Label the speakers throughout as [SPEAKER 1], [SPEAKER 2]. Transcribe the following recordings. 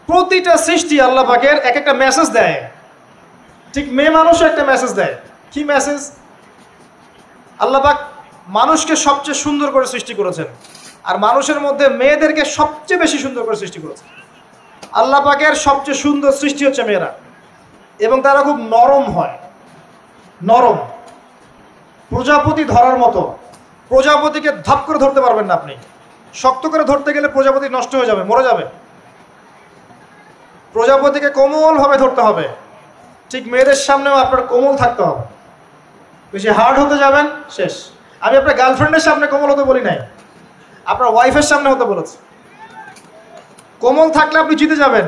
[SPEAKER 1] প্রতিটা সৃষ্টি আল্লাহ পাকের এক একটা মেসেজ দেয়। ঠিক মেয়ে মানুষও একটা মেসেজ দেয়। কি মেসেজ? আল্লাহ পাক মানুষকে সবচেয়ে সুন্দর করে সৃষ্টি করেছেন, আর মানুষের মধ্যে মেয়েদেরকে সবচেয়ে বেশি সুন্দর করে সৃষ্টি করেছেন। আল্লাহ পাকের সবচেয়ে সুন্দর সৃষ্টি হচ্ছে মেয়েরা, এবং তারা খুব নরম হয়, নরম, প্রজাপতি ধরার মতো। প্রজাপতিকে ধাপ করে ধরতে পারবেন না আপনি, শক্ত করে ধরতে গেলে প্রজাপতি নষ্ট হয়ে যাবে, মরে যাবে। প্রজাপতিকে কোমলভাবে ধরতে হবে। ঠিক মেয়েদের সামনেও আপনার কোমল থাকতে হবে। বেশি হার্ড হতে যাবেন, শেষ। আমি আপনার গার্লফ্রেন্ডের সামনে কোমল হতে বলি নাই, আপনার ওয়াইফের সামনে হতে বলেছি। কোমল থাকলে আপনি জিতে যাবেন।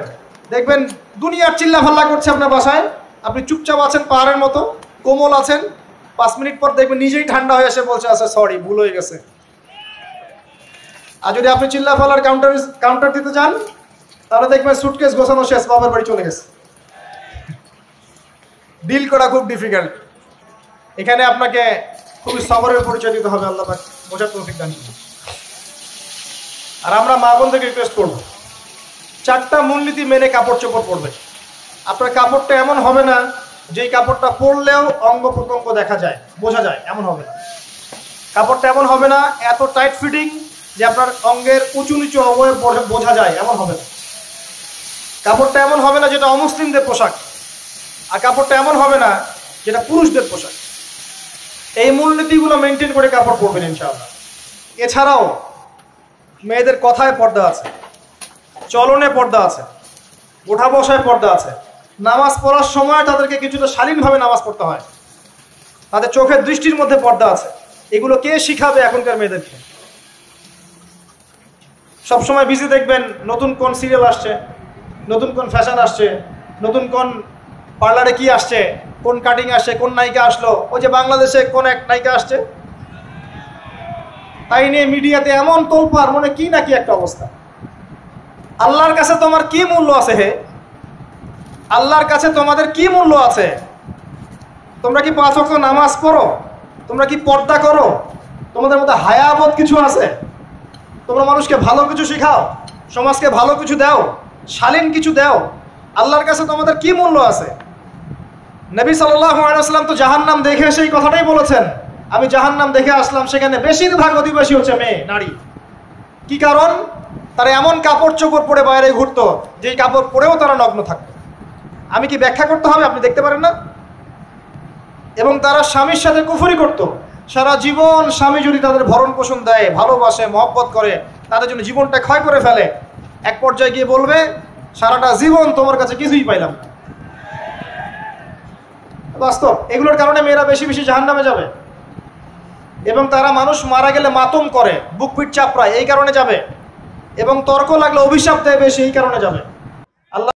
[SPEAKER 1] দেখবেন দুনিয়ার চিল্লা ফাল্লা করছে আপনার বাসায়, আপনি চুপচাপ আছেন পাহাড়ের মতো, কোমল আছেন। 5 মিনিট পর দেখবেন নিজেই ঠান্ডা হয়ে এসে বলছে আচ্ছা সরি, ভুল হয়ে গেছে। আর যদি আপনি চিল্লা ফাল্লার কাউন্টার দিতে যান, তাহলে দেখবেন সুটকেস গোছানো শেষ, বাবার বাড়ি চলে গেছে। ডিল করা খুব ডিফিকাল্ট। এখানে আপনাকে খুবই সবরের পরিচয় দিতে হবে। আল্লাহ পাক বোঝার তৌফিক দান করুন। আর আমরা মা বোনদেরকে রিকোয়েস্ট করবো, 4টা মূলনীতি মেনে কাপড় চোপড় পরবে। আপনার কাপড়টা এমন হবে না যেই কাপড়টা পরলেও অঙ্গ প্রত্যঙ্গ দেখা যায়, বোঝা যায়, এমন হবে না। কাপড়টা এমন হবে না এত টাইট ফিটিং যে আপনার অঙ্গের উঁচু নিচু অবয়ব বোঝা যায়, এমন হবে না। কাপড়টা এমন হবে না যেটা অমুসলিমদের পোশাক, আর কাপড়টা এমন হবে না যেটা পুরুষদের পোশাক। এই মূলনীতিগুলো মেনটেন করে কাপড় পরবেন ইনশাআল্লাহ। এছাড়াও মেয়েদের কথায় পর্দা আছে, চলনে পর্দা আছে, ওঠা বসায় পর্দা আছে। নামাজ পড়ার সময় তাদেরকে কিছুটা শালীনভাবে নামাজ পড়তে হয়। তাদের চোখের দৃষ্টির মধ্যে পর্দা আছে। এগুলো কে শিখাবে এখনকার মেয়েদেরকে? সবসময় বিজি দেখবেন নতুন কোন সিরিয়াল আসছে, নতুন কোন ফ্যাশন আসছে, নতুন কোন পার্লারে কি আসছে, কোন কাটিং আসছে, কোন নায়িকা আসলো। ওই যে বাংলাদেশে কোন এক নায়িকা আসছে, তাই নিয়ে মিডিয়াতে এমন তোলপাড়, মনে কি নাকি একটা অবস্থা। আল্লাহর কাছে তোমার কি মূল্য আছে হে? আল্লাহর কাছে তোমাদের কি মূল্য আছে? তোমরা কি 5 ওয়াক্ত নামাজ পড়ো? তোমরা কি পর্দা করো? তোমাদের মধ্যে হায়াবোধ কিছু আছে? তোমরা মানুষকে ভালো কিছু শেখাও, সমাজকে ভালো কিছু দাও, শালীন কিছু দাও। আল্লাহর কাছে তোমাদের কি মূল্য আছে? নবী সাল্লাল্লাহু আলাইহি ওয়াসাল্লাম তো জাহান্নাম দেখে সেই কথাটাই বলেছেন, আমি জাহান্নাম দেখে আসলাম, সেখানে বেশিরভাগ অধিবাসী হচ্ছে মেয়ে, নারী। কি কারণ? তারা এমন কাপড় চোপড় পরে বাইরে ঘুরতো যেই কাপড় পরেও তারা নগ্ন থাকতো। আমি কি ব্যাখ্যা করতে হবে? আপনি দেখতে পারেন না? এবং তারা স্বামীর সাথে কুফরি করত। সারা জীবন স্বামী যদি তাদের ভরণ পোষণ দেয়, ভালোবাসে, মহব্বত করে, তাদের জন্য জীবনটা ক্ষয় করে ফেলে, এক পর্যায়ে গিয়ে বলবে সারাটা জীবন তোমার কাছে কিছুই পাইলাম না। বাস্তব। এগুলোর কারণে মেয়েরা বেশি বেশি জাহান্নামে যাবে, এবং তারা মানুষ মারা গেলে মাতম করে, বুক পিঠ চাপড়ায়, এই কারণে যাবে, এবং তর্ক লাগলে অভিশাপ দেয় বেশি, এই কারণে যাবে।